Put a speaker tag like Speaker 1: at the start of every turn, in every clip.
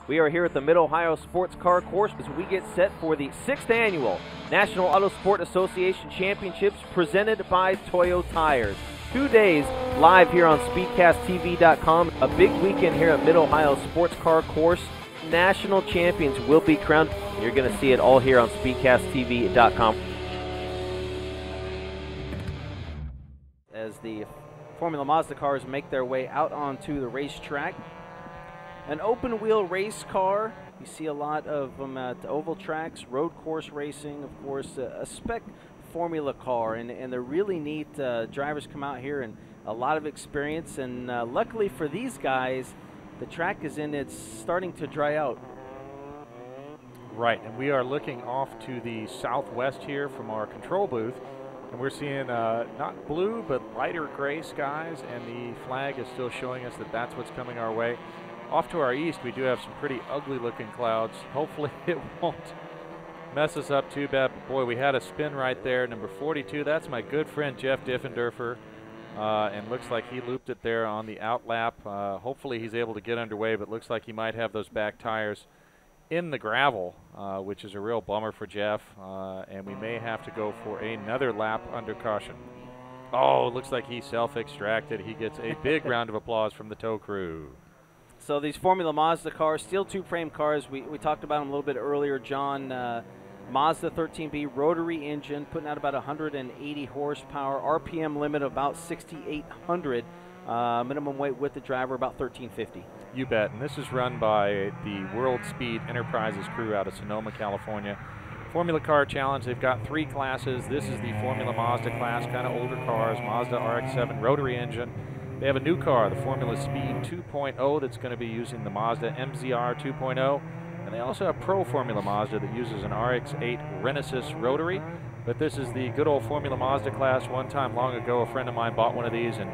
Speaker 1: We are here at the Mid-Ohio Sports Car Course as we get set for the 6th Annual National Auto Sport Association Championships presented by Toyo Tires. 2 days live here on SpeedcastTV.com. A big weekend here at Mid-Ohio Sports Car Course. National champions will be crowned. You're going to see it all here on SpeedcastTV.com. As the Formula Mazda cars make their way out onto the racetrack. An open wheel race car. You see a lot of them at the oval tracks, road course racing, of course, a spec formula car. And they're really neat. Drivers come out here and a lot of experience. And luckily for these guys, the track is in, it's starting to dry out.
Speaker 2: Right, and we are looking off to the southwest here from our control booth. And we're seeing not blue, but lighter gray skies, and the flag is still showing us that that's what's coming our way. Off to our east, we do have some pretty ugly-looking clouds. Hopefully it won't mess us up too bad. But boy, we had a spin right there. Number 42, that's my good friend Jeff Diffenderfer, and looks like he looped it there on the out lap. Hopefully he's able to get underway, but looks like he might have those back tires in the gravel, which is a real bummer for Jeff, and we may have to go for another lap under caution. Oh, it looks like he self-extracted. He gets a big round of applause from the tow crew.
Speaker 1: So these Formula Mazda cars, steel tube frame cars, we talked about them a little bit earlier, John. Mazda 13B rotary engine, putting out about 180 horsepower, RPM limit of about 6,800. Minimum weight with the driver about 1,350.
Speaker 2: You bet. And this is run by the World Speed Enterprises crew out of Sonoma, California. Formula Car Challenge, they've got 3 classes. This is the Formula Mazda class, kind of older cars, Mazda RX-7 rotary engine. They have a new car, the Formula Speed 2.0, that's going to be using the Mazda MZR 2.0. And they also have Pro Formula Mazda that uses an RX-8 Renesis rotary. But this is the good old Formula Mazda class. One time long ago, a friend of mine bought one of these and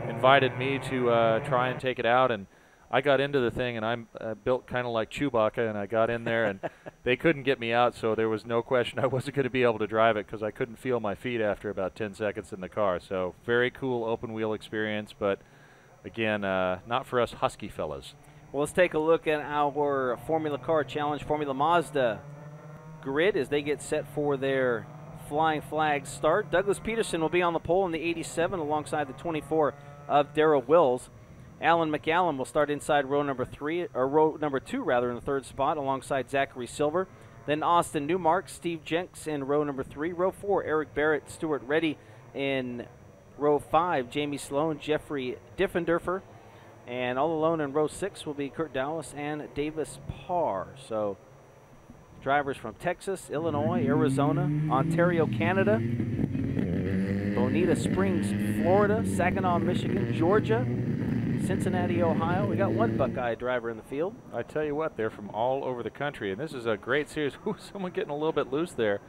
Speaker 2: invited me to try and take it out, and I got into the thing, and I'm built kind of like Chewbacca, and I got in there, and they couldn't get me out, so there was no question I wasn't going to be able to drive it because I couldn't feel my feet after about 10 seconds in the car. So very cool open wheel experience, but again, not for us husky fellas.
Speaker 1: Well, let's take a look at our Formula Car Challenge Formula Mazda grid as they get set for their flying flag start. Douglas Peterson will be on the pole in the 87 alongside the 24 of Darrell Wills. Alan McAllen will start inside row number 2 in the 3rd spot alongside Zachary Silver. Then Austin Newmark, Steve Jenks in row number 3. Row 4, Eric Barrett, Stuart Reddy in row 5, Jamie Sloan, Jeffrey Diffenderfer. And all alone in row 6 will be Kurt Dallas and Davis Parr. So drivers from Texas, Illinois, Arizona, Ontario, Canada, Bonita Springs, Florida, Saginaw, Michigan, Georgia, Cincinnati, Ohio. We got one Buckeye driver in the field.
Speaker 2: I tell you what, they're from all over the country, and this is a great series. Ooh, someone getting a little bit loose there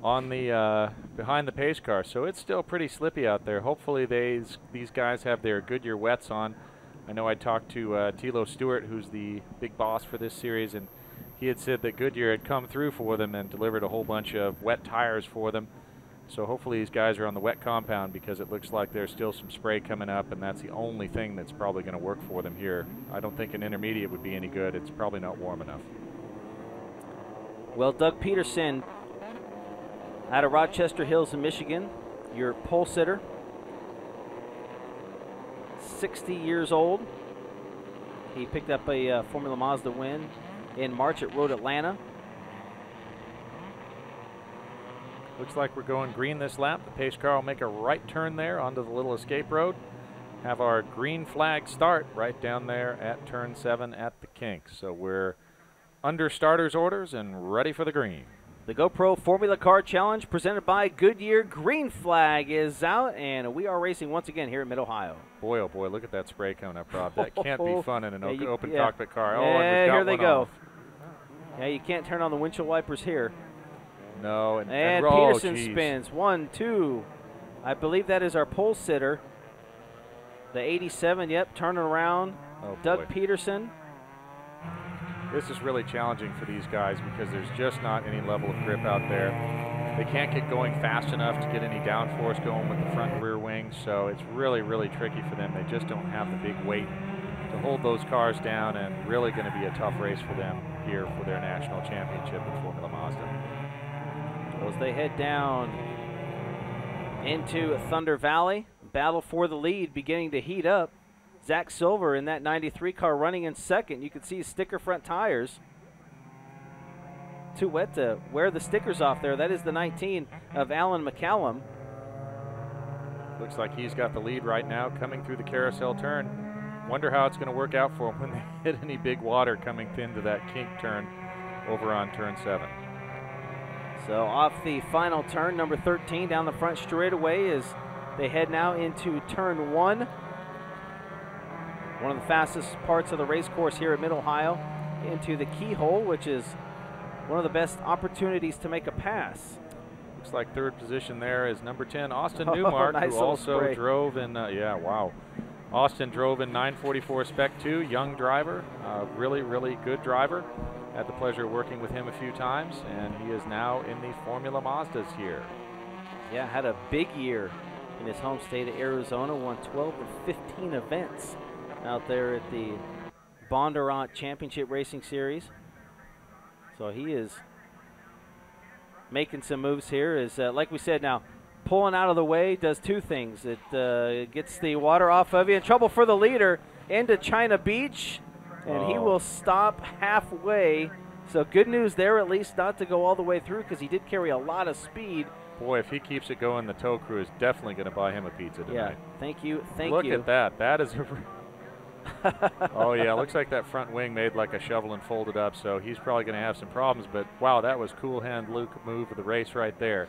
Speaker 2: on the behind the pace car. So it's still pretty slippy out there. Hopefully these guys have their Goodyear wets on. I know I talked to Tilo Stewart, who's the big boss for this series, and he had said that Goodyear had come through for them and delivered a whole bunch of wet tires for them. So hopefully these guys are on the wet compound because it looks like there's still some spray coming up, and that's the only thing that's probably going to work for them here. I don't think an intermediate would be any good. It's probably not warm enough.
Speaker 1: Well, Doug Peterson out of Rochester Hills in Michigan, your pole sitter, 60 years old. He picked up a Formula Mazda win in March at Road Atlanta.
Speaker 2: Looks like we're going green this lap. The pace car will make a right turn there onto the little escape road. Have our green flag start right down there at turn 7 at the kink. So we're under starter's orders and ready for the green.
Speaker 1: The GoPro Formula Car Challenge presented by Goodyear. Green flag is out, and we are racing once again here in Mid-Ohio.
Speaker 2: Boy, oh boy, look at that spray coming up, Rob. That can't be fun in an open cockpit car. Oh,
Speaker 1: and
Speaker 2: we've got
Speaker 1: here they go.
Speaker 2: off.
Speaker 1: Yeah, you can't turn on the windshield wipers here.
Speaker 2: No,
Speaker 1: and Peterson spins. 1, 2. I believe that is our pole sitter. The 87, yep, turning around.
Speaker 2: Oh,
Speaker 1: Doug Peterson.
Speaker 2: This is really challenging for these guys because there's just not any level of grip out there. They can't get going fast enough to get any downforce going with the front and rear wings, so it's really, really tricky for them. They just don't have the big weight to hold those cars down, and really going to be a tough race for them here for their national championship in Formula Mazda.
Speaker 1: So as they head down into Thunder Valley, battle for the lead beginning to heat up. Zach Silver in that 93 car running in second. You can see sticker front tires. Too wet to wear the stickers off there. That is the 19 of Alan McCallum.
Speaker 2: Looks like he's got the lead right now coming through the carousel turn. Wonder how it's going to work out for him when they hit any big water coming into that kink turn over on turn 7.
Speaker 1: So off the final turn, number 13 down the front straightaway as they head now into turn 1. One of the fastest parts of the race course here at Mid-Ohio, into the keyhole, which is one of the best opportunities to make a pass.
Speaker 2: Looks like third position there is number 10, Austin Newmark,
Speaker 1: nice
Speaker 2: who also
Speaker 1: spray.
Speaker 2: drove in, yeah, wow. Austin drove in 944 Spec 2, young driver, really, really good driver. Had the pleasure of working with him a few times, and he is now in the Formula Mazdas here.
Speaker 1: Yeah, had a big year in his home state of Arizona, won 12 of 15 events out there at the Bondurant Championship Racing Series. So he is making some moves here. Is like we said, now pulling out of the way does two things. It gets the water off of you. In trouble for the leader into China Beach, and he will stop halfway. So good news there, at least not to go all the way through, because he did carry a lot of speed.
Speaker 2: Boy, if he keeps it going, the tow crew is definitely going to buy him a pizza tonight.
Speaker 1: Yeah, thank you, thank
Speaker 2: you. Look
Speaker 1: you.
Speaker 2: at that. That is a oh, yeah, looks like that front wing made like a shovel and folded up, so he's probably going to have some problems. But, wow, that was cool hand Luke move of the race right there.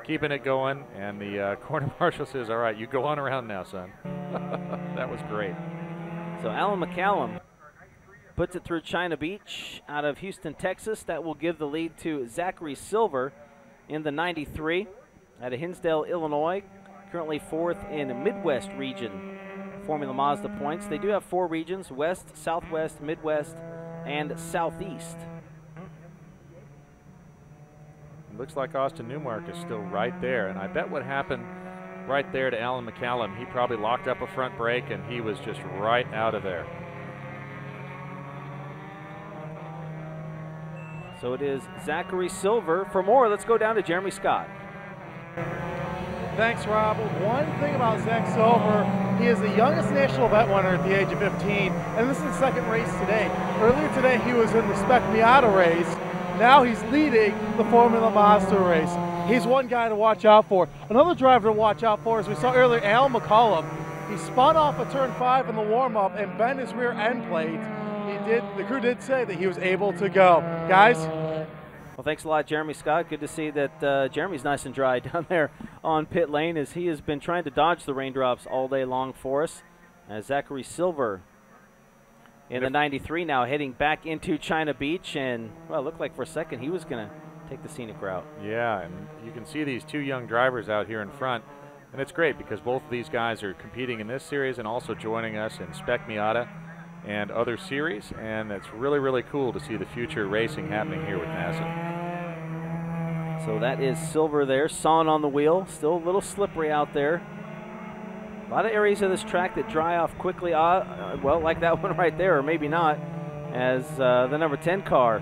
Speaker 2: Keeping it going, and the corner marshal says, all right, you go on around now, son. That was great.
Speaker 1: So Alan McCallum puts it through China Beach out of Houston, Texas. That will give the lead to Zachary Silver in the 93 out of Hinsdale, Illinois. Currently fourth in the Midwest region Formula Mazda points. They do have 4 regions: West, Southwest, Midwest, and Southeast.
Speaker 2: It looks like Austin Newmark is still right there, and I bet what happened right there to Alan McCallum, he probably locked up a front brake, and he was just right out of there.
Speaker 1: So it is Zachary Silver. For more, let's go down to Jeremy Scott.
Speaker 3: Thanks, Rob. One thing about Zach Silver, he is the youngest national event winner at the age of 15, and this is his second race today. Earlier today, he was in the Spec Miata race. Now he's leading the Formula Mazda race. He's one guy to watch out for. Another driver to watch out for, as we saw earlier, Alan McCallum. He spun off of turn 5 in the warm-up and bent his rear end plate. The crew did say that he was able to go. Guys?
Speaker 1: Well, thanks a lot, Jeremy Scott. Good to see that Jeremy's nice and dry down there on pit lane, as he has been trying to dodge the raindrops all day long for us. As Zachary Silver in the 93 now heading back into China Beach, and, well, it looked like for a second he was going to take the scenic route.
Speaker 2: Yeah, and you can see these 2 young drivers out here in front, and it's great because both of these guys are competing in this series and also joining us in Spec Miata and other series, and it's really, really cool to see the future racing happening here with NASA.
Speaker 1: So that is Silver there, sawing on the wheel. Still a little slippery out there. A lot of areas of this track that dry off quickly, well, like that one right there, or maybe not, as the number 10 car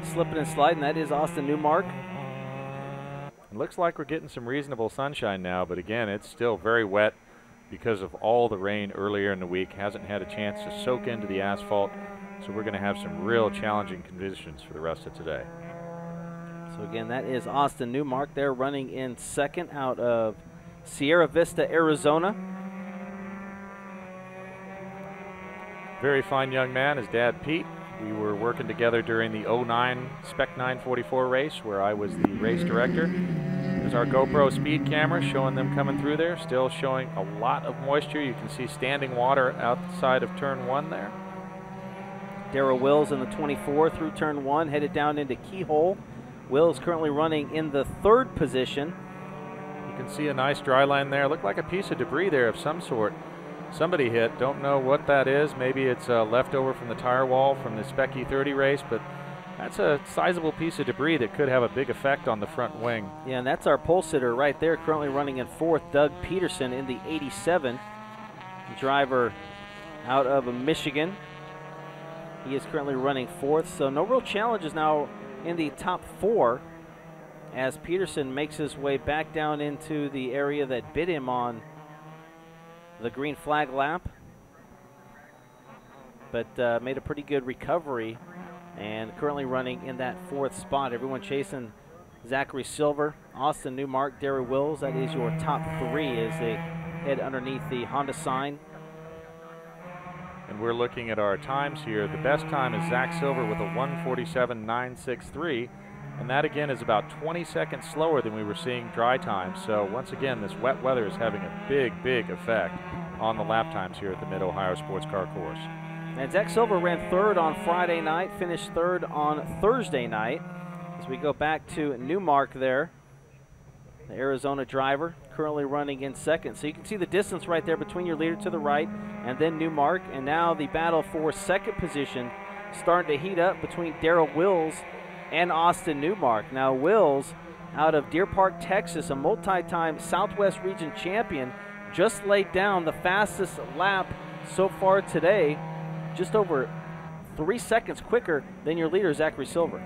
Speaker 1: slipping and sliding. That is Austin Newmark.
Speaker 2: It looks like we're getting some reasonable sunshine now, but again, it's still very wet because of all the rain earlier in the week. Hasn't had a chance to soak into the asphalt, so we're going to have some real challenging conditions for the rest of today.
Speaker 1: So again, that is Austin Newmark there running in second out of Sierra Vista, Arizona.
Speaker 2: Very fine young man, his dad Pete. We were working together during the 09 Spec 944 race where I was the race director. There's our GoPro speed camera showing them coming through there, still showing a lot of moisture. You can see standing water outside of turn 1 there.
Speaker 1: Darrell Wills in the 24 through turn 1, headed down into Keyhole. Wills currently running in the 3rd position.
Speaker 2: You can see a nice dry line there. Looked like a piece of debris there of some sort. Somebody hit, don't know what that is. Maybe it's a leftover from the tire wall from the Spec E30 race, but that's a sizable piece of debris that could have a big effect on the front wing.
Speaker 1: Yeah, and that's our pole sitter right there, currently running in 4th, Doug Peterson in the 87. Driver out of Michigan. He is currently running 4th, so no real challenges now in the top 4 as Peterson makes his way back down into the area that bit him on the green flag lap, but made a pretty good recovery and currently running in that 4th spot. Everyone chasing Zachary Silver, Austin Newmark, Derry Wills. That is your top 3 as they head underneath the Honda sign.
Speaker 2: And we're looking at our times here. The best time is Zach Silver with a 1:47.963, and that again is about 20 seconds slower than we were seeing dry time. So once again, this wet weather is having a big effect on the lap times here at the Mid-Ohio Sports Car Course.
Speaker 1: And Zach Silver ran 3rd on Friday night, finished 3rd on Thursday night. As we go back to Newmark there, the Arizona driver currently running in 2nd. So you can see the distance right there between your leader to the right and then Newmark. And now the battle for 2nd position starting to heat up between Darrell Wills and Austin Newmark. Now Wills, out of Deer Park, Texas, a multi-time Southwest Region champion, just laid down the fastest lap so far today, just over 3 seconds quicker than your leader, Zachary Silver.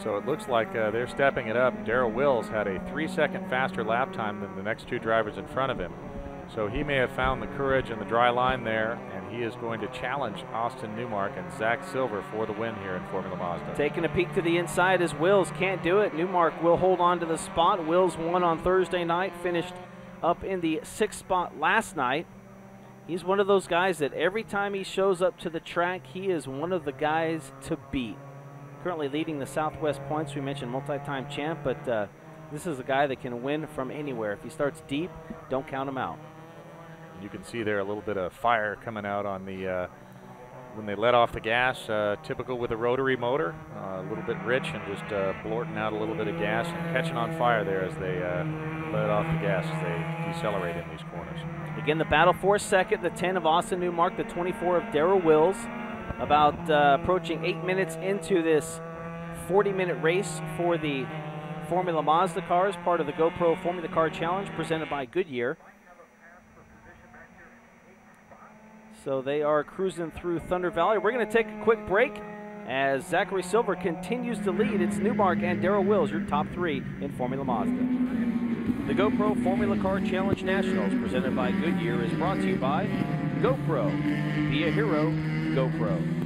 Speaker 2: So it looks like they're stepping it up. Darrell Wills had a 3-second faster lap time than the next 2 drivers in front of him. So he may have found the courage and the dry line there, and he is going to challenge Austin Newmark and Zach Silver for the win here in Formula Mazda.
Speaker 1: Taking a peek to the inside as Wills can't do it. Newmark will hold on to the spot. Wills won on Thursday night, finished up in the 6th spot last night. He's one of those guys that every time he shows up to the track, he is one of the guys to beat. Currently leading the Southwest points. We mentioned multi-time champ, but this is a guy that can win from anywhere. If he starts deep, don't count him out.
Speaker 2: You can see there a little bit of fire coming out on the when they let off the gas, typical with a rotary motor, a little bit rich and just blorting out a little bit of gas and catching on fire there as they let off the gas as they decelerate in these corners.
Speaker 1: Again, the battle for 2nd, the 10 of Austin Newmark, the 24 of Darrell Wills. About approaching 8 minutes into this 40-minute race for the Formula Mazda cars, part of the GoPro Formula Car Challenge presented by Goodyear. So they are cruising through Thunder Valley. We're going to take a quick break as Zachary Silver continues to lead. It's Newmark and Darrell Wills, your top 3 in Formula Mazda. The GoPro Formula Car Challenge Nationals presented by Goodyear is brought to you by GoPro. Be a hero, GoPro.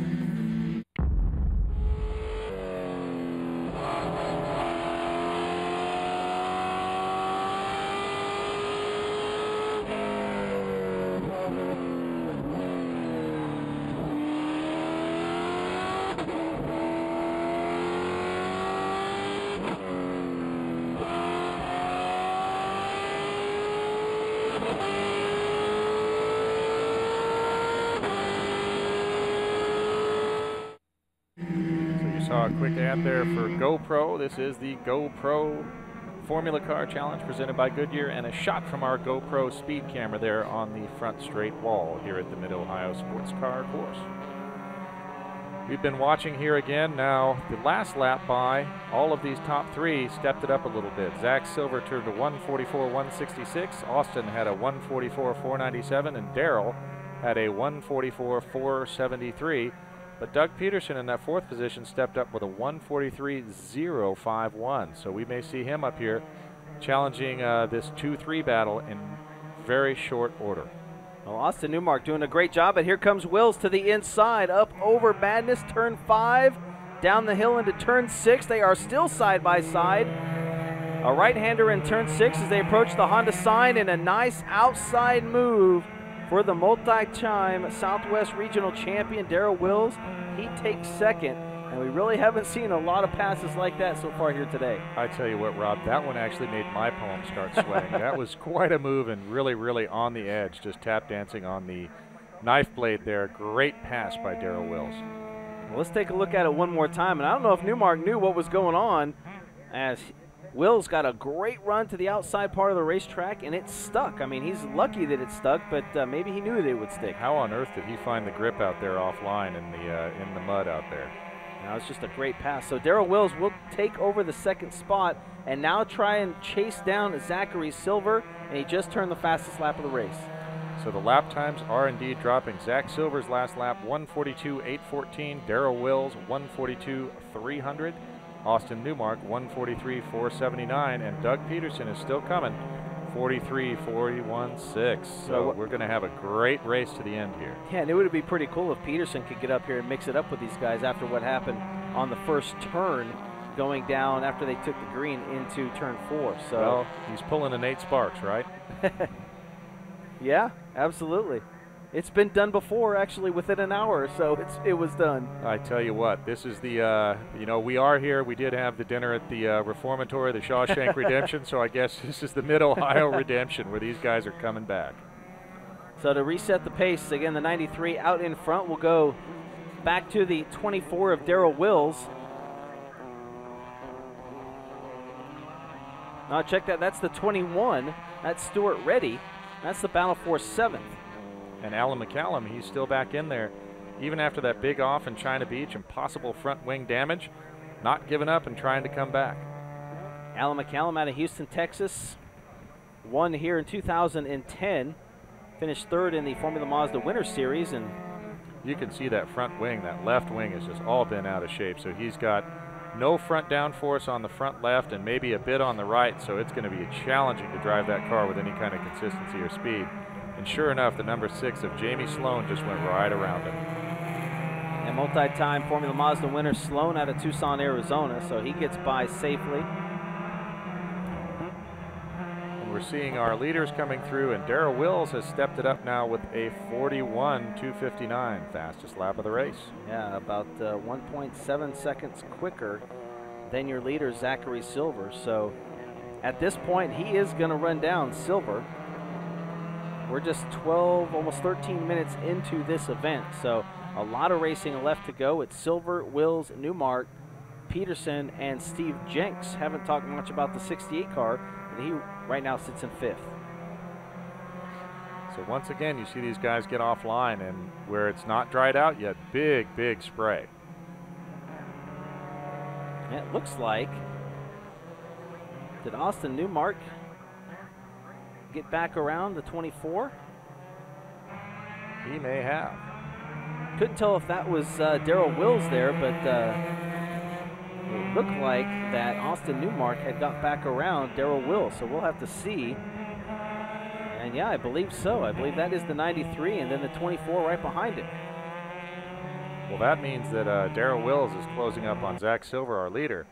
Speaker 2: Saw a quick ad there for GoPro. This is the GoPro Formula Car Challenge presented by Goodyear, and a shot from our GoPro speed camera there on the front straight wall here at the Mid-Ohio Sports Car Course. We've been watching here again. Now, the last lap by, all of these top 3 stepped it up a little bit. Zach Silver turned to 144.166. Austin had a 144.497, and Darrell had a 144.473. But Doug Peterson in that 4th position stepped up with a 143.051. So we may see him up here challenging this 2-3 battle in very short order.
Speaker 1: Well, Austin Newmark doing a great job, and here comes Wills to the inside, up over Madness, turn 5, down the hill into turn 6. They are still side by side. A right-hander in turn 6 as they approach the Honda sign, and a nice outside move for the multi-time Southwest Regional Champion, Darrell Wills. He takes 2nd, and we really haven't seen a lot of passes like that so far here today.
Speaker 2: I tell you what, Rob, that one actually made my palms start sweating. That was quite a move and really on the edge, just tap dancing on the knife blade there. Great pass by Darrell Wills.
Speaker 1: Well, let's take a look at it one more time, and I don't know if Newmark knew what was going on as Wills got a great run to the outside part of the racetrack, and it stuck. I mean, he's lucky that it stuck, but maybe he knew that it would stick.
Speaker 2: How on earth did he find the grip out there offline in the mud out there?
Speaker 1: Now it's just a great pass. So Darrell Wills will take over the 2nd spot and now try and chase down Zachary Silver, and he just turned the fastest lap of the race.
Speaker 2: So the lap times are indeed dropping. Zach Silver's last lap, 1:42.814. Darrell Wills, 1:42.300. Austin Newmark, 1:43.479. And Doug Peterson is still coming, 43.41.6. So we're going to have a great race to the end here.
Speaker 1: Yeah, and it would be pretty cool if Peterson could get up here and mix it up with these guys after what happened on the first turn, going down after they took the green into turn 4. So
Speaker 2: well, he's pulling a Nate Sparks, right?
Speaker 1: Yeah, absolutely. It's been done before, actually, within an hour or so. It was done.
Speaker 2: I tell you what, this is the, you know, we are here. We did have the dinner at the Reformatory, the Shawshank Redemption, so I guess this is the Mid-Ohio Redemption where these guys are coming back.
Speaker 1: So to reset the pace, again, the 93 out in front will go back to the 24 of Darrell Wills. Now check that, that's the 21. That's Stuart Reddy. That's the battle for 7th.
Speaker 2: And Alan McCallum, he's still back in there. Even after that big off in China Beach and possible front wing damage, not giving up and trying to come back.
Speaker 1: Alan McCallum out of Houston, Texas. Won here in 2010. Finished 3rd in the Formula Mazda Winter Series. And
Speaker 2: you can see that front wing, that left wing has just all been out of shape. So he's got no front downforce on the front left and maybe a bit on the right. So it's going to be challenging to drive that car with any kind of consistency or speed. And sure enough, the number 6 of Jamie Sloan just went right around him.
Speaker 1: And multi-time Formula Mazda winner Sloan out of Tucson, Arizona, so he gets by safely.
Speaker 2: And we're seeing our leaders coming through, and Darrell Wills has stepped it up now with a 41.259, fastest lap of the race.
Speaker 1: Yeah, about 1.7 seconds quicker than your leader, Zachary Silver. So at this point, he is going to run down Silver. We're just 12, almost 13 minutes into this event, so a lot of racing left to go. It's Silver, Wills, Newmark, Peterson, and Steve Jenks. Haven't talked much about the 68 car, and he right now sits in 5th.
Speaker 2: So once again, you see these guys get offline, and where it's not dried out yet, big, big spray.
Speaker 1: And it looks like, did Austin Newmark get back around the 24?
Speaker 2: He may have.
Speaker 1: Couldn't tell if that was Darrell Wills there, but it looked like that Austin Newmark had got back around Darrell Wills, so we'll have to see. And yeah, I believe so. I believe that is the 93 and then the 24 right behind it.
Speaker 2: Well, that means that Darrell Wills is closing up on Zach Silver, our leader.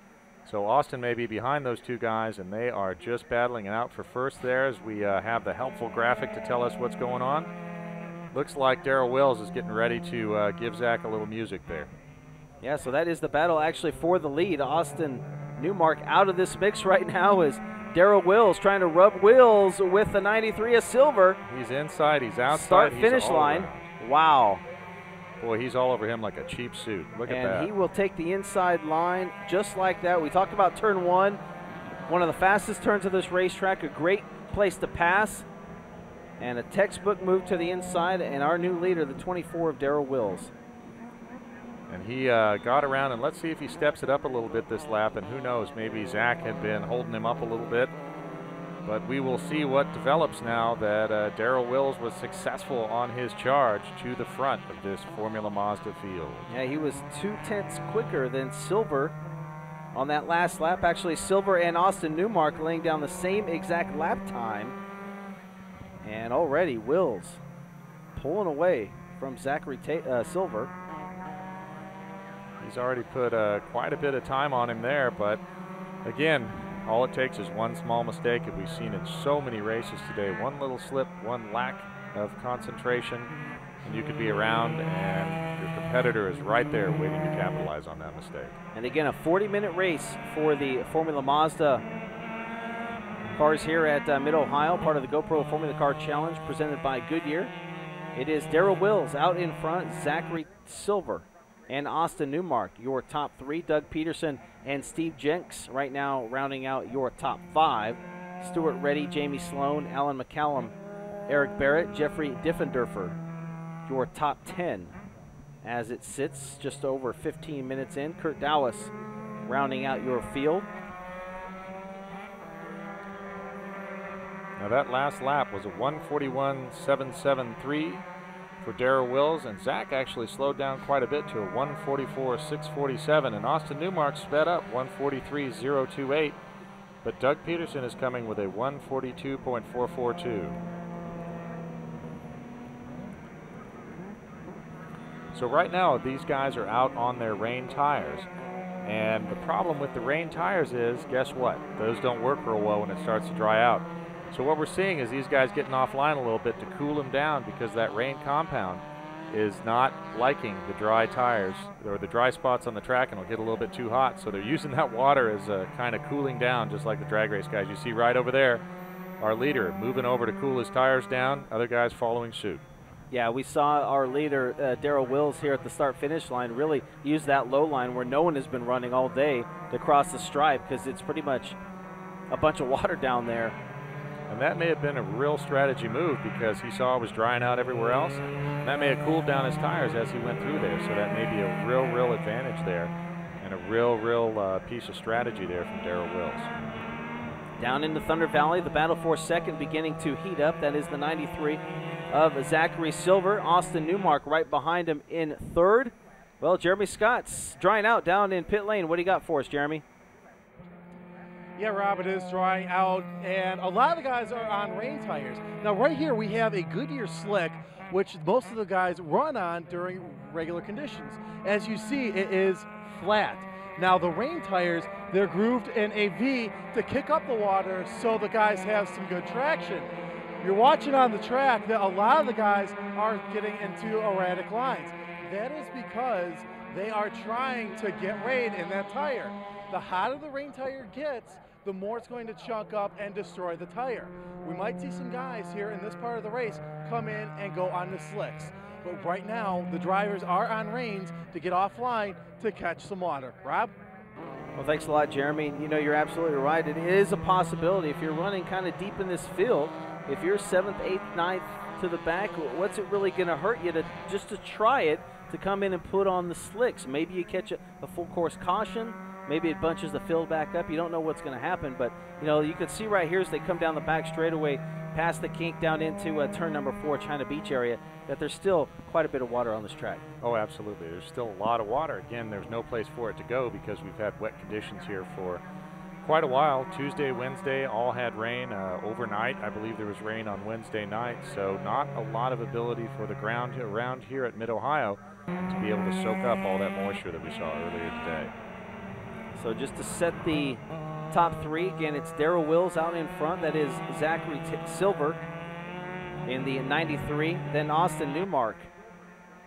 Speaker 2: So Austin may be behind those two guys, and they are just battling it out for first there as we have the helpful graphic to tell us what's going on. Looks like Darrell Wills is getting ready to give Zach a little music there.
Speaker 1: Yeah, so that is the battle actually for the lead. Austin Newmark out of this mix right now is Darrell Wills trying to rub Wills with the 93 of Silver.
Speaker 2: He's inside, he's outside.
Speaker 1: Start-finish line. Wow.
Speaker 2: Boy, he's all over him like a cheap suit. Look at that.
Speaker 1: And he will take the inside line just like that. We talked about turn 1, one of the fastest turns of this racetrack, a great place to pass, and a textbook move to the inside, and our new leader, the 24 of Darrell Wills.
Speaker 2: And he got around, and let's see if he steps it up a little bit this lap, and who knows, maybe Zach had been holding him up a little bit. But we will see what develops now that Darrell Wills was successful on his charge to the front of this Formula Mazda field.
Speaker 1: Yeah, he was 2/10 quicker than Silver on that last lap. Actually, Silver and Austin Newmark laying down the same exact lap time. And already Wills pulling away from Zachary Silver.
Speaker 2: He's already put quite a bit of time on him there, but again, all it takes is one small mistake, and we've seen in so many races today. One little slip, one lack of concentration, and you could be around, and your competitor is right there waiting to capitalize on that mistake.
Speaker 1: And again, a 40-minute race for the Formula Mazda cars here at Mid-Ohio, part of the GoPro Formula Car Challenge presented by Goodyear. It is Darrell Wills out in front, Zachary Silver and Austin Newmark, your top 3. Doug Peterson and Steve Jenks right now rounding out your top 5. Stuart Reddy, Jamie Sloan, Alan McCallum, Eric Barrett, Jeffrey Diffenderfer, your top 10. As it sits just over 15 minutes in, Kurt Dowis rounding out your field.
Speaker 2: Now that last lap was a 1:41.773 for Darrell Wills, and Zach actually slowed down quite a bit to a 1:44.647, and Austin Newmark sped up 1:43.028, but Doug Peterson is coming with a 1:42.442. So right now these guys are out on their rain tires, and the problem with the rain tires is, guess what? Those don't work real well when it starts to dry out. So what we're seeing is these guys getting offline a little bit to cool them down, because that rain compound is not liking the dry tires or the dry spots on the track, and it'll get a little bit too hot. So they're using that water as a kind of cooling down, just like the drag race guys. You see right over there, our leader moving over to cool his tires down, other guys following suit.
Speaker 1: Yeah, we saw our leader, Darrell Wills, here at the start-finish line really use that low line where no one has been running all day to cross the stripe, because it's pretty much a bunch of water down there.
Speaker 2: And that may have been a real strategy move, because he saw it was drying out everywhere else. That may have cooled down his tires as he went through there, so that may be a real advantage there, and a real piece of strategy there from Darrell Wills.
Speaker 1: Down in the Thunder Valley, the battle for second beginning to heat up. That is the 93 of Zachary Silver. Austin Newmark right behind him in third. Well, Jeremy Scott's drying out down in pit lane. What do you got for us, Jeremy?
Speaker 3: Yeah, Rob, it is drying out, and a lot of the guys are on rain tires. Now, right here we have a Goodyear Slick, which most of the guys run on during regular conditions. As you see, it is flat. Now, the rain tires, they're grooved in a V to kick up the water so the guys have some good traction. You're watching on the track that a lot of the guys are getting into erratic lines. That is because they are trying to get rain in that tire. The hotter the rain tire gets, the more it's going to chunk up and destroy the tire. We might see some guys here in this part of the race come in and go on the slicks. But right now, the drivers are on reins to get offline to catch some water. Rob?
Speaker 1: Well, thanks a lot, Jeremy. You know, you're absolutely right. It is a possibility if you're running kind of deep in this field. If you're 7th, 8th, 9th to the back, what's it really going to hurt you to just to try it, to come in and put on the slicks? Maybe you catch a full course caution. Maybe it bunches the field back up. You don't know what's going to happen, but you know, you can see right here as they come down the back straightaway past the kink down into turn number 4, China Beach area, that there's still quite a bit of water on this track.
Speaker 2: Oh, absolutely. There's still a lot of water. Again, there's no place for it to go because we've had wet conditions here for quite a while. Tuesday, Wednesday all had rain overnight. I believe there was rain on Wednesday night, so not a lot of ability for the ground around here at Mid-Ohio to be able to soak up all that moisture that we saw earlier today.
Speaker 1: So just to set the top 3, again, it's Darrell Wills out in front. That is Zachary Silver in the 93. Then Austin Newmark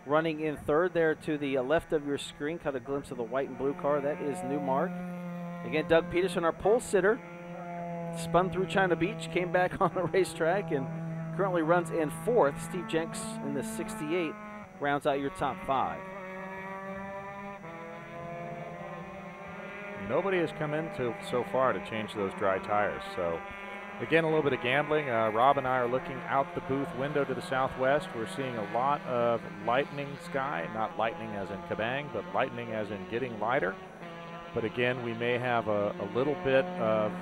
Speaker 1: running in third there to the left of your screen. Caught a glimpse of the white and blue car. That is Newmark. Again, Doug Peterson, our pole sitter, spun through China Beach, came back on the racetrack, and currently runs in 4th. Steve Jenks in the 68 rounds out your top 5.
Speaker 2: Nobody has come in so far to change those dry tires. So, again, a little bit of gambling. Rob and I are looking out the booth window to the southwest. We're seeing a lot of lightning sky, not lightning as in kabang, but lightning as in getting lighter. But again, we may have a little bit of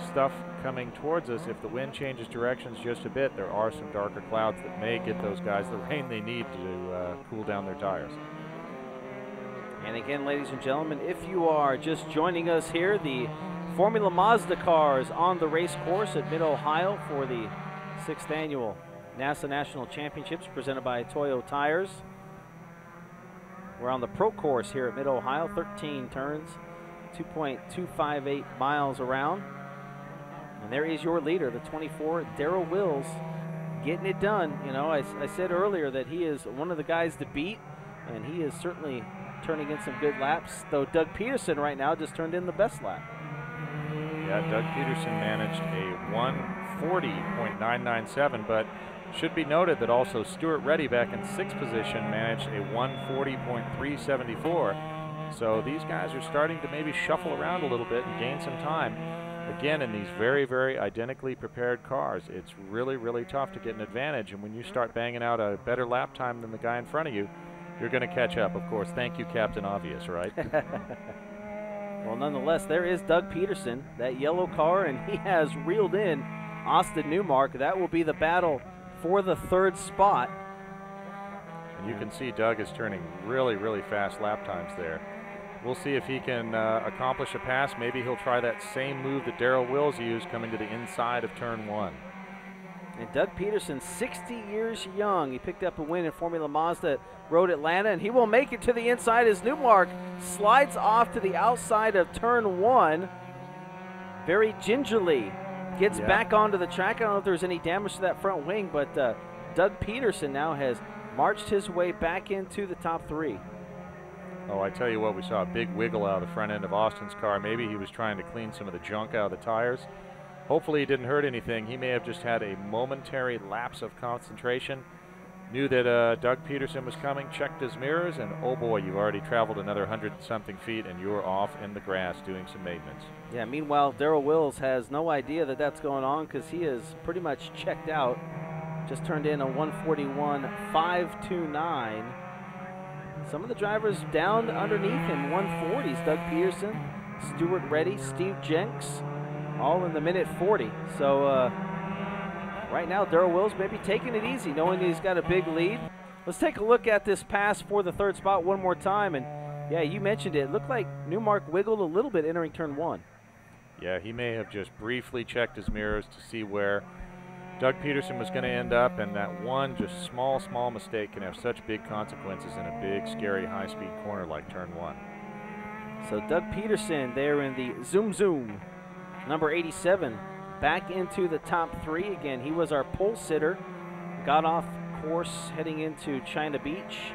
Speaker 2: stuff coming towards us. If the wind changes directions just a bit, there are some darker clouds that may get those guys the rain they need to cool down their tires.
Speaker 1: And again, ladies and gentlemen, if you are just joining us here, the Formula Mazda cars on the race course at Mid-Ohio for the 6th annual NASA National Championships presented by Toyo Tires. We're on the pro course here at Mid-Ohio, 13 turns, 2.258 miles around. And there is your leader, the 24, Darrell Wills, getting it done. You know, I said earlier that he is one of the guys to beat, and he is certainly turning in some good laps, though Doug Peterson right now just turned in the best lap.
Speaker 2: Yeah, Doug Peterson managed a 1:40.997, but should be noted that also Stuart Reddy back in 6th position managed a 1:40.374. So these guys are starting to maybe shuffle around a little bit and gain some time. Again, in these very, very identically prepared cars, it's really, really tough to get an advantage, and when you start banging out a better lap time than the guy in front of you, you're going to catch up, of course. Thank you, Captain Obvious, right?
Speaker 1: Well, nonetheless, there is Doug Peterson, that yellow car, and he has reeled in Austin Newmark. That will be the battle for the 3rd spot.
Speaker 2: And you can see Doug is turning really, really fast lap times there. We'll see if he can accomplish a pass. Maybe he'll try that same move that Darrell Wills used coming to the inside of turn 1.
Speaker 1: And Doug Peterson, 60 years young. He picked up a win in Formula Mazda at Road Atlanta, and he will make it to the inside as Newmark slides off to the outside of turn 1. Very gingerly gets back onto the track. I don't know if there's any damage to that front wing, but Doug Peterson now has marched his way back into the top 3.
Speaker 2: Oh, I tell you what, we saw a big wiggle out of the front end of Austin's car. Maybe he was trying to clean some of the junk out of the tires. Hopefully he didn't hurt anything. He may have just had a momentary lapse of concentration. Knew that Doug Peterson was coming, checked his mirrors, and oh boy, you've already traveled another 100-something feet and you're off in the grass doing some maintenance. Yeah,
Speaker 1: meanwhile, Darrell Wills has no idea that that's going on because he is pretty much checked out. Just turned in a 141.529. Some of the drivers down underneath him, 140s. Doug Peterson, Stuart Reddy, Steve Jenks, all in the minute 40. So right now, Darrell Wills may be taking it easy, knowing that he's got a big lead. Let's take a look at this pass for the 3rd spot one more time. And yeah, you mentioned it. It looked like Newmark wiggled a little bit entering turn 1.
Speaker 2: Yeah, he may have just briefly checked his mirrors to see where Doug Peterson was going to end up, and that one just small mistake can have such big consequences in a big, scary, high-speed corner like turn 1.
Speaker 1: So Doug Peterson there in the Zoom, number 87, back into the top 3 again. He was our pole sitter, got off course heading into China Beach,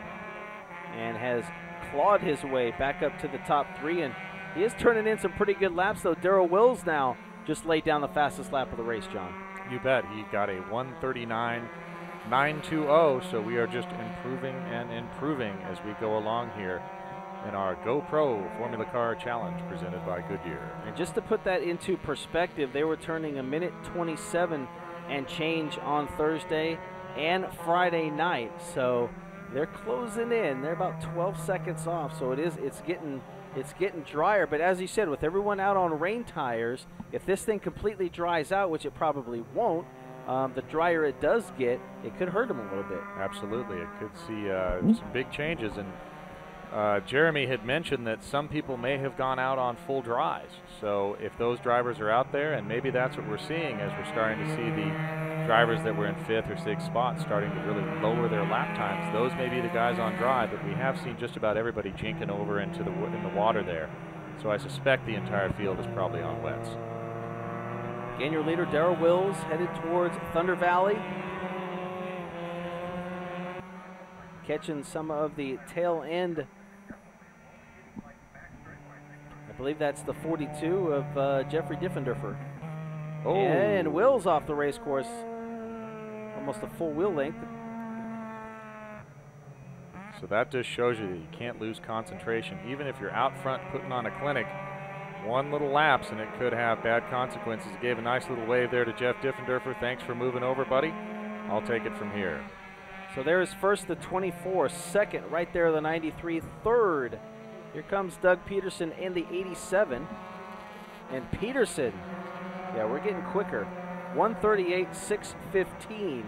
Speaker 1: and has clawed his way back up to the top 3, and he is turning in some pretty good laps, though. Darrell Wills now just laid down the fastest lap of the race, John.
Speaker 2: You bet. He got a 1:39.920, so we are just improving and improving as we go along here in our GoPro Formula Car Challenge presented by Goodyear.
Speaker 1: And just to put that into perspective, they were turning a minute 27 and change on Thursday and Friday night, so they're closing in. They're about 12 seconds off, so it's getting drier. But as you said, with everyone out on rain tires, if this thing completely dries out, which it probably won't, the drier it does get, it could hurt them a little bit.
Speaker 2: Absolutely. It could see some big changes. And Jeremy had mentioned that some people may have gone out on full dries. So if those drivers are out there, and maybe that's what we're seeing as we're starting to see the drivers that were in 5th or 6th spots starting to really lower their lap times, those may be the guys on dry, but we have seen just about everybody jinking over into the water there. So I suspect the entire field is probably on wets.
Speaker 1: Again, your leader, Darrell Wills, headed towards Thunder Valley. Catching some of the tail end. I believe that's the 42 of Jeffrey Diffenderfer.
Speaker 2: Oh.
Speaker 1: And Wills off the race course. Almost a full wheel length.
Speaker 2: So that just shows you that you can't lose concentration. Even if you're out front putting on a clinic, one little lapse and it could have bad consequences. He gave a nice little wave there to Jeff Diffenderfer. Thanks for moving over, buddy. I'll take it from here.
Speaker 1: So there's first the 24, second right there the 93, third. Here comes Doug Peterson in the 87. And Peterson, yeah, we're getting quicker. 1:38.615.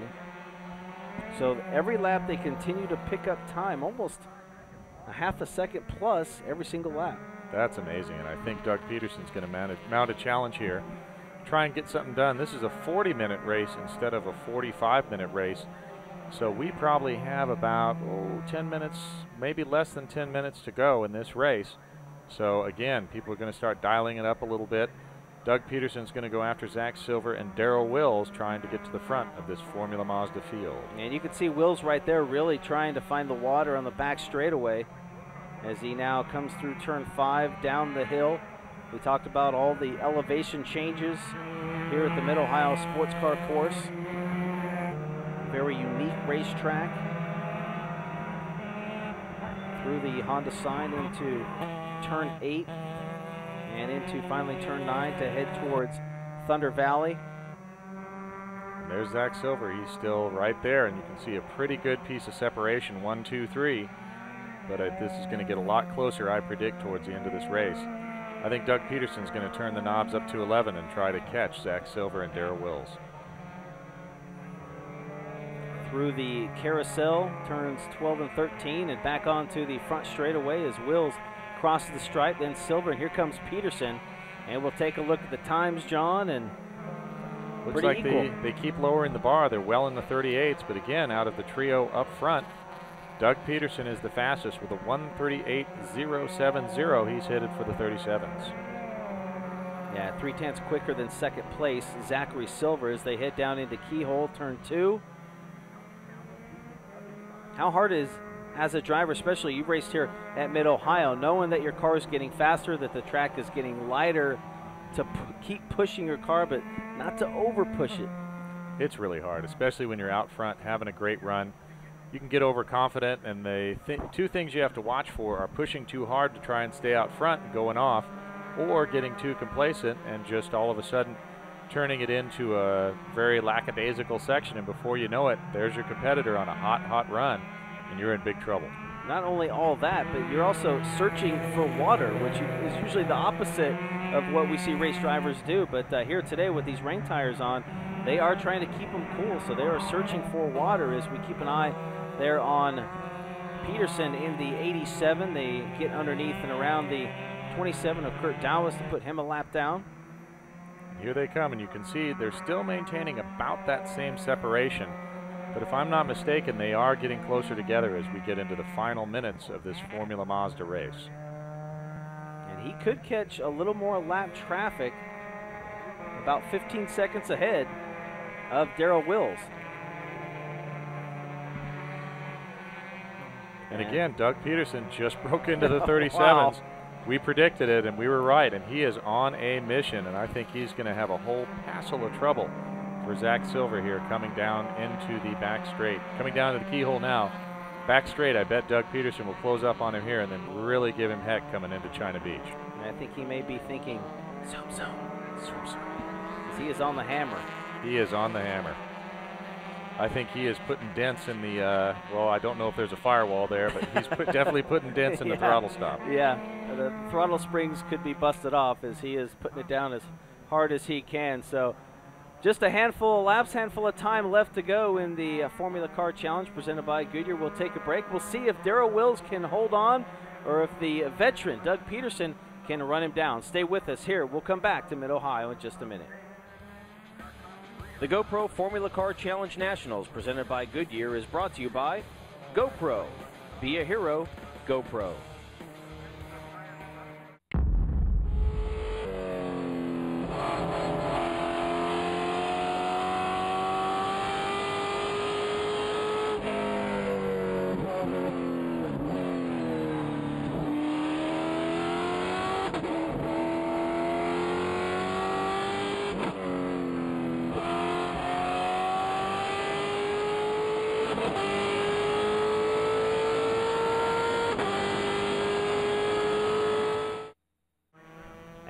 Speaker 1: So every lap they continue to pick up time, almost a half a second plus every single lap.
Speaker 2: That's amazing, and I think Doug Peterson's going to mount a challenge here. Try and get something done. This is a 40-minute race instead of a 45-minute race. So we probably have about 10 minutes, maybe less than 10 minutes to go in this race. So again, people are going to start dialing it up a little bit. Doug Peterson's going to go after Zach Silver and Darrell Wills trying to get to the front of this Formula Mazda field.
Speaker 1: And you can see Wills right there really trying to find the water on the back straightaway as he now comes through turn 5 down the hill. We talked about all the elevation changes here at the Mid-Ohio Sports Car Course. Very unique racetrack. Through the Honda sign into turn 8 and into finally turn 9 to head towards Thunder Valley.
Speaker 2: And there's Zach Silver. He's still right there, and you can see a pretty good piece of separation, 1, 2, 3. But this is going to get a lot closer, I predict, towards the end of this race. I think Doug Peterson's going to turn the knobs up to 11 and try to catch Zach Silver and Darrell Wills.
Speaker 1: through the carousel, turns 12 and 13, and back onto the front straightaway as Wills crosses the stripe, then Silver, and here comes Peterson. And we'll take a look at the times, John, and
Speaker 2: looks like they keep lowering the bar. They're well in the 38s, but again, out of the trio up front, Doug Peterson is the fastest with a 1:38.070. He's headed for the 37s.
Speaker 1: Yeah, 3/10 quicker than second place, Zachary Silver, as they head down into Keyhole, turn 2. How hard is, as a driver, especially you've raced here at Mid-Ohio, knowing that your car is getting faster, that the track is getting lighter, to keep pushing your car, but not to over push it?
Speaker 2: It's really hard, especially when you're out front having a great run. You can get overconfident, and two things you have to watch for are pushing too hard to try and stay out front and going off, or getting too complacent and just all of a sudden turning it into a very lackadaisical section, and before you know it, there's your competitor on a hot run, and you're in big trouble.
Speaker 1: Not only all that, but you're also searching for water, which is usually the opposite of what we see race drivers do. But here today with these rain tires on, they are trying to keep them cool, so they are searching for water as we keep an eye there on Peterson in the 87. They get underneath and around the 27 of Kurt Dowis to put him a lap down.
Speaker 2: Here they come, and you can see they're still maintaining about that same separation. But if I'm not mistaken, they are getting closer together as we get into the final minutes of this Formula Mazda race.
Speaker 1: And he could catch a little more lap traffic, about 15 seconds ahead of Darrell Wills.
Speaker 2: And again, Doug Peterson just broke into the 37s.
Speaker 1: Wow.
Speaker 2: We predicted it, and we were right, and he is on a mission, and I think he's going to have a whole passel of trouble for Zach Silver here coming down into the back straight. Coming down to the keyhole now. Back straight, I bet Doug Peterson will close up on him here and then really give him heck coming into China Beach.
Speaker 1: And I think he may be thinking, zoom, zoom, zoom, zoom, because he is on the hammer.
Speaker 2: He is on the hammer. I think he is putting dents in the, well, I don't know if there's a firewall there, but he's definitely putting dents in the throttle stop.
Speaker 1: Yeah, the throttle springs could be busted off as he is putting it down as hard as he can. So just a handful of laps, handful of time left to go in the Formula Car Challenge presented by Goodyear. We'll take a break. We'll see if Darrell Wills can hold on or if the veteran, Doug Peterson, can run him down. Stay with us here. We'll come back to Mid-Ohio in just a minute. The GoPro Formula Car Challenge Nationals presented by Goodyear is brought to you by GoPro. Be a hero, GoPro.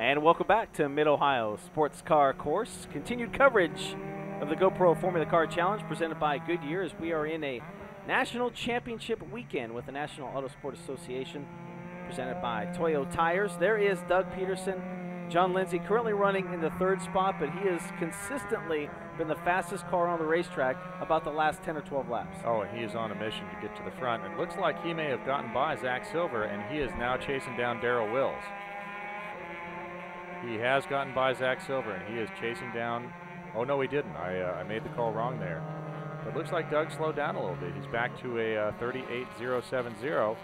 Speaker 1: And welcome back to Mid-Ohio Sports Car Course. Continued coverage of the GoPro Formula Car Challenge presented by Goodyear as we are in a national championship weekend with the National Auto Sport Association presented by Toyo Tires. There is Doug Peterson, John Lindsay currently running in the third spot, but he has consistently been the fastest car on the racetrack about the last 10 or 12 laps.
Speaker 2: Oh, and he is on a mission to get to the front. It looks like he may have gotten by Zach Silver, and he is now chasing down Darrell Wills. He has gotten by Zach Silver, and he is chasing down. Oh, no, he didn't. I made the call wrong there. But it looks like Doug slowed down a little bit. He's back to a 38.070,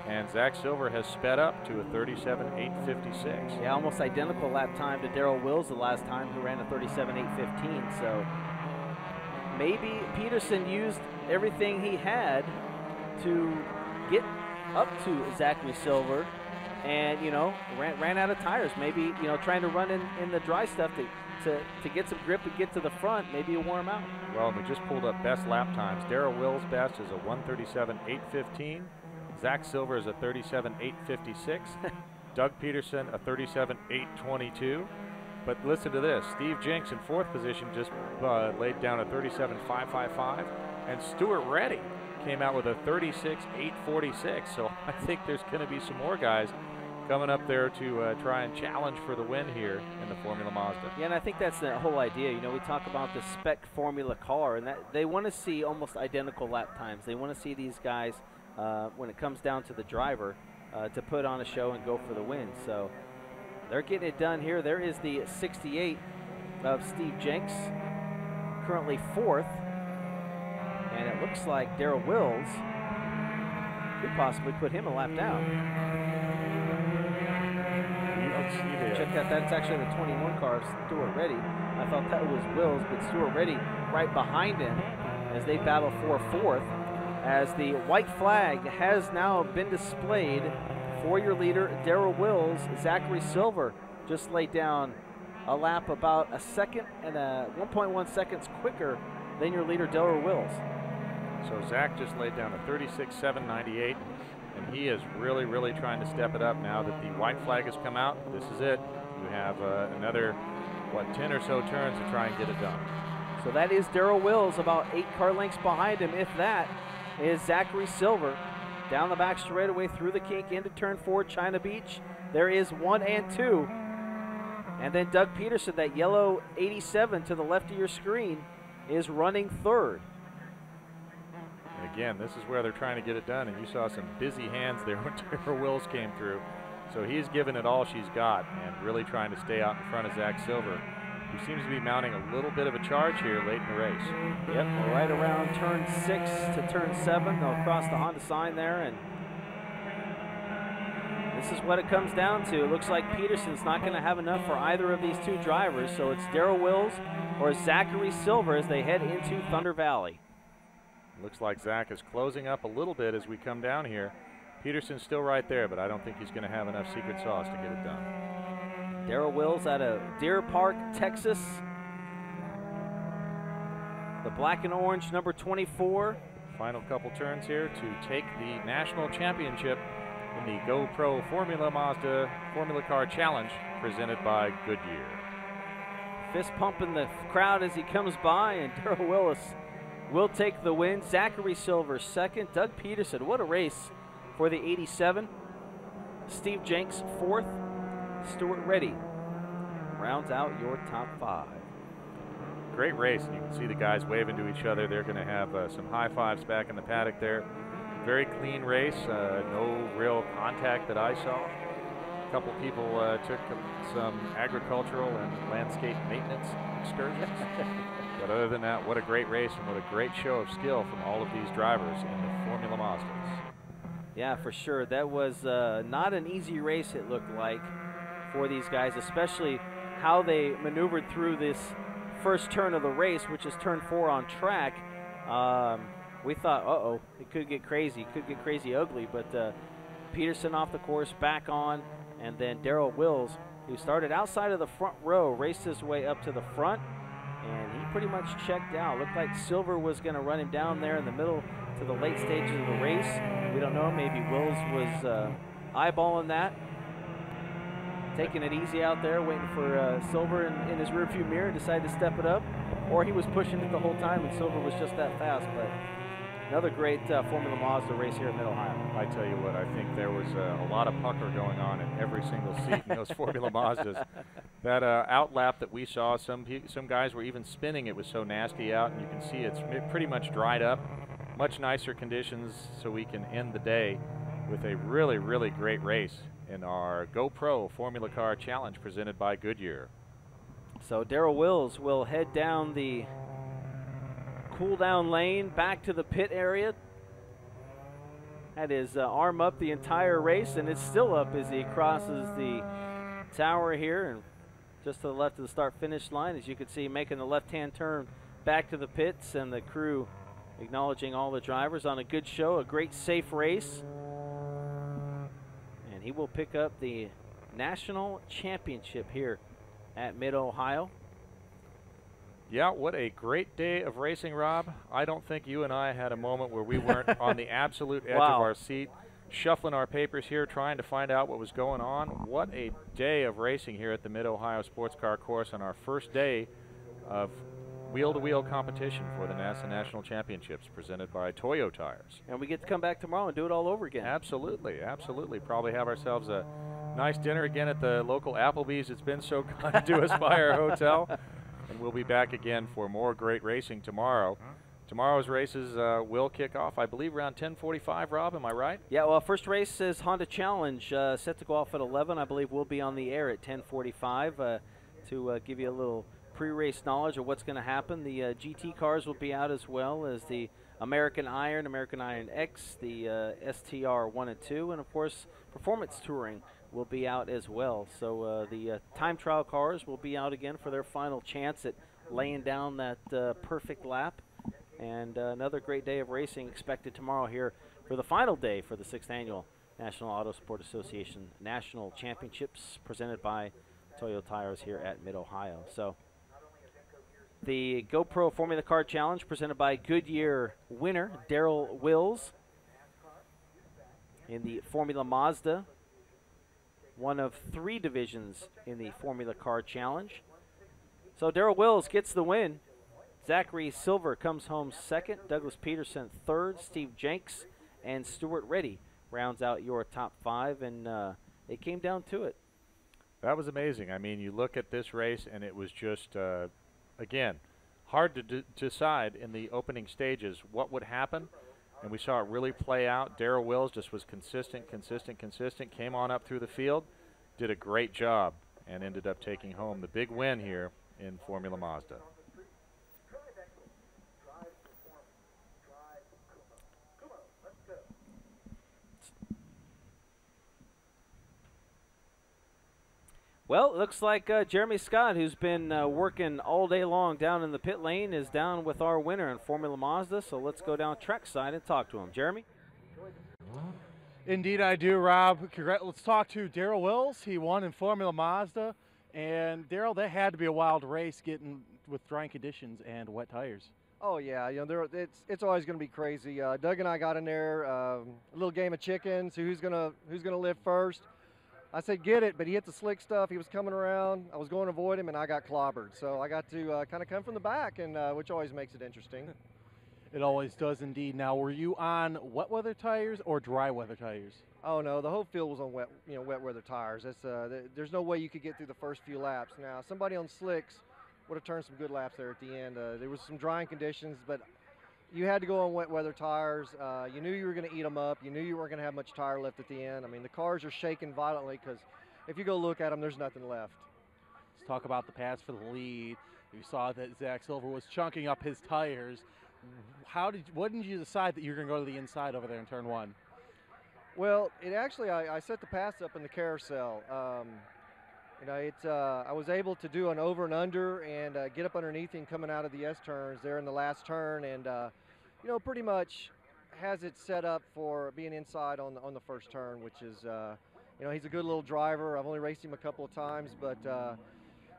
Speaker 2: and Zach Silver has sped up to a 37.856.
Speaker 1: Yeah, almost identical lap time to Darrell Wills the last time, who ran a 37.815. So maybe Peterson used everything he had to get up to Zachary Silver, and, you know, ran out of tires. Maybe, you know, trying to run in the dry stuff to get some grip and get to the front. Maybe wore him out.
Speaker 2: Well, we just pulled up best lap times. Darrell Wills' best is a 1:37.815. Zach Silver is a 37.856. Doug Peterson a 37.822. But listen to this. Steve Jenks in fourth position just laid down a 37.555. And Stuart Reddy came out with a 36.846. So I think there's going to be some more guys coming up there to try and challenge for the win here in the Formula Mazda.
Speaker 1: Yeah, and I think that's the whole idea. You know, we talk about the spec Formula car, and that they want to see almost identical lap times. They want to see these guys, when it comes down to the driver, to put on a show and go for the win. So they're getting it done here. There is the 68 of Steve Jenks, currently 4th. And it looks like Darrell Wills could possibly put him a lap down. Check that. That's actually the 21 car of Stuart Reddy. I thought that was Wills, but Stuart Reddy right behind him as they battle for 4th. As the white flag has now been displayed for your leader, Darrell Wills. Zachary Silver just laid down a lap about a second and 1.1 seconds quicker than your leader, Darrell Wills.
Speaker 2: So Zach just laid down a 36.798, and he is really, really trying to step it up now that the white flag has come out. This is it. You have another, 10 or so turns to try and get it done.
Speaker 1: So that is Darrell Wills, about 8 car lengths behind him. If that is Zachary Silver, down the back straightaway through the kink into turn 4, China Beach. There is 1 and 2. And then Doug Peterson, that yellow 87 to the left of your screen, is running 3rd.
Speaker 2: Again, this is where they're trying to get it done, and you saw some busy hands there when Darrell Wills came through. So he's given it all she's got and really trying to stay out in front of Zach Silver, who seems to be mounting a little bit of a charge here late in the race.
Speaker 1: Yep, right around turn 6 to turn 7. They'll cross the Honda sign there, and this is what it comes down to. It looks like Peterson's not going to have enough for either of these two drivers, so it's Darrell Wills or Zachary Silver as they head into Thunder Valley.
Speaker 2: Looks like Zach is closing up a little bit as we come down here. Peterson's still right there, but I don't think he's going to have enough secret sauce to get it done.
Speaker 1: Darrell Wills out of Deer Park, Texas. The black and orange number 24.
Speaker 2: Final couple turns here to take the national championship in the GoPro Formula Mazda Formula Car Challenge presented by Goodyear.
Speaker 1: Fist pumping the crowd as he comes by, and Darrell Willis will take the win. Zachary Silver 2nd. Doug Peterson, what a race for the 87. Steve Jenks 4th. Stuart Reddy rounds out your top 5.
Speaker 2: Great race, and you can see the guys waving to each other. They're going to have some high fives back in the paddock there. Very clean race, no real contact that I saw. A couple people took some agricultural and landscape maintenance excursions. But other than that, what a great race and what a great show of skill from all of these drivers in the Formula Mazdas.
Speaker 1: Yeah, for sure. That was not an easy race, it looked like, for these guys, especially how they maneuvered through this first turn of the race, which is turn 4 on track. We thought, uh-oh, it could get crazy. It could get crazy ugly, but Peterson off the course, back on, and then Darrell Wills, who started outside of the front row, raced his way up to the front, and he pretty much checked out. Looked like Silver was going to run him down there in the middle to the late stages of the race. We don't know. Maybe Wills was eyeballing that, taking it easy out there, waiting for Silver in his rearview mirror, and decided to step it up. Or he was pushing it the whole time, and Silver was just that fast. But another great Formula Mazda race here in Mid-Ohio.
Speaker 2: I tell you what, I think there was a lot of pucker going on in every single seat in those Formula Mazdas. That outlap that we saw, some guys were even spinning. It was so nasty out, and you can see it's pretty much dried up. Much nicer conditions, so we can end the day with a really, really great race in our GoPro Formula Car Challenge presented by Goodyear.
Speaker 1: So Darrell Wills will head down the cool-down lane back to the pit area. Had his arm up the entire race, and it's still up as he crosses the tower here and just to the left of the start-finish line, as you can see, making the left-hand turn back to the pits, and the crew acknowledging all the drivers on a good show, a great safe race. And he will pick up the national championship here at Mid-Ohio.
Speaker 2: Yeah, what a great day of racing, Rob. I don't think you and I had a moment where we weren't on the absolute edge of our seat, shuffling our papers here, trying to find out what was going on. What a day of racing here at the Mid-Ohio Sports Car Course on our first day of wheel-to-wheel competition for the NASA National Championships presented by Toyo Tires.
Speaker 1: And we get to come back tomorrow and do it all over again.
Speaker 2: Absolutely, absolutely. Probably have ourselves a Nice dinner again at the local Applebee's. It's been so kind to us by our hotel. And we'll be back again for more great racing tomorrow. Tomorrow's races will kick off, I believe, around 10:45, Rob, am I right?
Speaker 1: Yeah, well, first race is Honda Challenge, set to go off at 11. I believe we'll be on the air at 10:45 to give you a little pre-race knowledge of what's going to happen. The GT cars will be out as well as the American Iron X, the STR 1 and 2, and, of course, Performance Touring will be out as well. So the time trial cars will be out again for their final chance at laying down that perfect lap. And another great day of racing expected tomorrow here for the final day for the 6th Annual National Auto Sport Association National Championships presented by Toyo Tires here at Mid-Ohio. So the GoPro Formula Car Challenge presented by Goodyear winner Darrell Wills in the Formula Mazda, one of 3 divisions in the Formula Car Challenge. So Darrell Wills gets the win. Zachary Silver comes home 2nd, Douglas Peterson 3rd, Steve Jenks and Stuart Reddy rounds out your top 5, and it came down to it.
Speaker 2: That was amazing. I mean, you look at this race, and it was just, again, hard to decide in the opening stages what would happen, and we saw it really play out. Darrell Wills just was consistent, came on up through the field, did a great job, and ended up taking home the big win here in Formula Mazda.
Speaker 1: Well, it looks like Jeremy Scott, who's been working all day long down in the pit lane, is down with our winner in Formula Mazda. So let's go down trackside and talk to him. Jeremy?
Speaker 3: Indeed I do, Rob. Let's talk to Darrell Wills. He won in Formula Mazda. And Darrell, that had to be a wild race getting with drying conditions and wet tires.
Speaker 4: Oh yeah, you know, it's always going to be crazy. Doug and I got in there, a little game of chicken. So who's gonna live first? I said get it, but he hit the slick stuff. He was coming around. I was going to avoid him, and I got clobbered. So I got to kind of come from the back, and which always makes it interesting.
Speaker 3: It always does indeed. Now, were you on wet weather tires or dry weather tires?
Speaker 4: Oh no, the whole field was on wet weather tires. There's no way you could get through the first few laps. Now, somebody on slicks would have turned some good laps there at the end. There was some drying conditions, but you had to go on wet weather tires. You knew you were going to eat them up. You knew you weren't going to have much tire left at the end. I mean, the cars are shaking violently because if you go look at them, there's nothing left.
Speaker 3: Let's talk about the pass for the lead. You saw that Zach Silver was chunking up his tires. What did you decide that you're going to go to the inside over there in turn 1?
Speaker 4: Well, I set the pass up in the carousel. I was able to do an over and under and get up underneath him coming out of the S turns there in the last turn, and pretty much has it set up for being inside on the first turn, which is he's a good little driver. I've only raced him a couple of times, but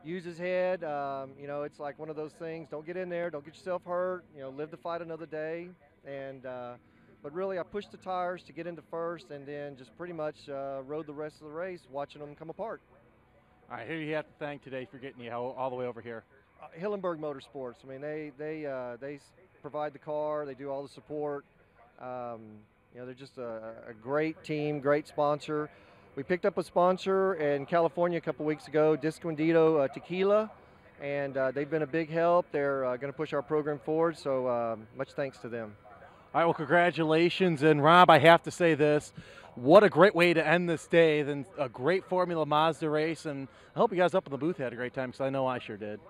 Speaker 4: use his head. It's like one of those things. Don't get in there. Don't get yourself hurt. Live to fight another day. And but really, I pushed the tires to get into first, and then just pretty much rode the rest of the race, watching them come apart.
Speaker 3: All right, who do you have to thank today for getting you all the way over here?
Speaker 4: Hillenberg Motorsports. I mean, they provide the car. They do all the support. They're just a great team, great sponsor. We picked up a sponsor in California a couple weeks ago, Disquindito Tequila, and they've been a big help. They're going to push our program forward, so much thanks to them.
Speaker 3: All right, well, congratulations. And Rob, I have to say this. What a great way to end this day. Then a great Formula Mazda race, and I hope you guys up in the booth had a great time, because I know I sure did.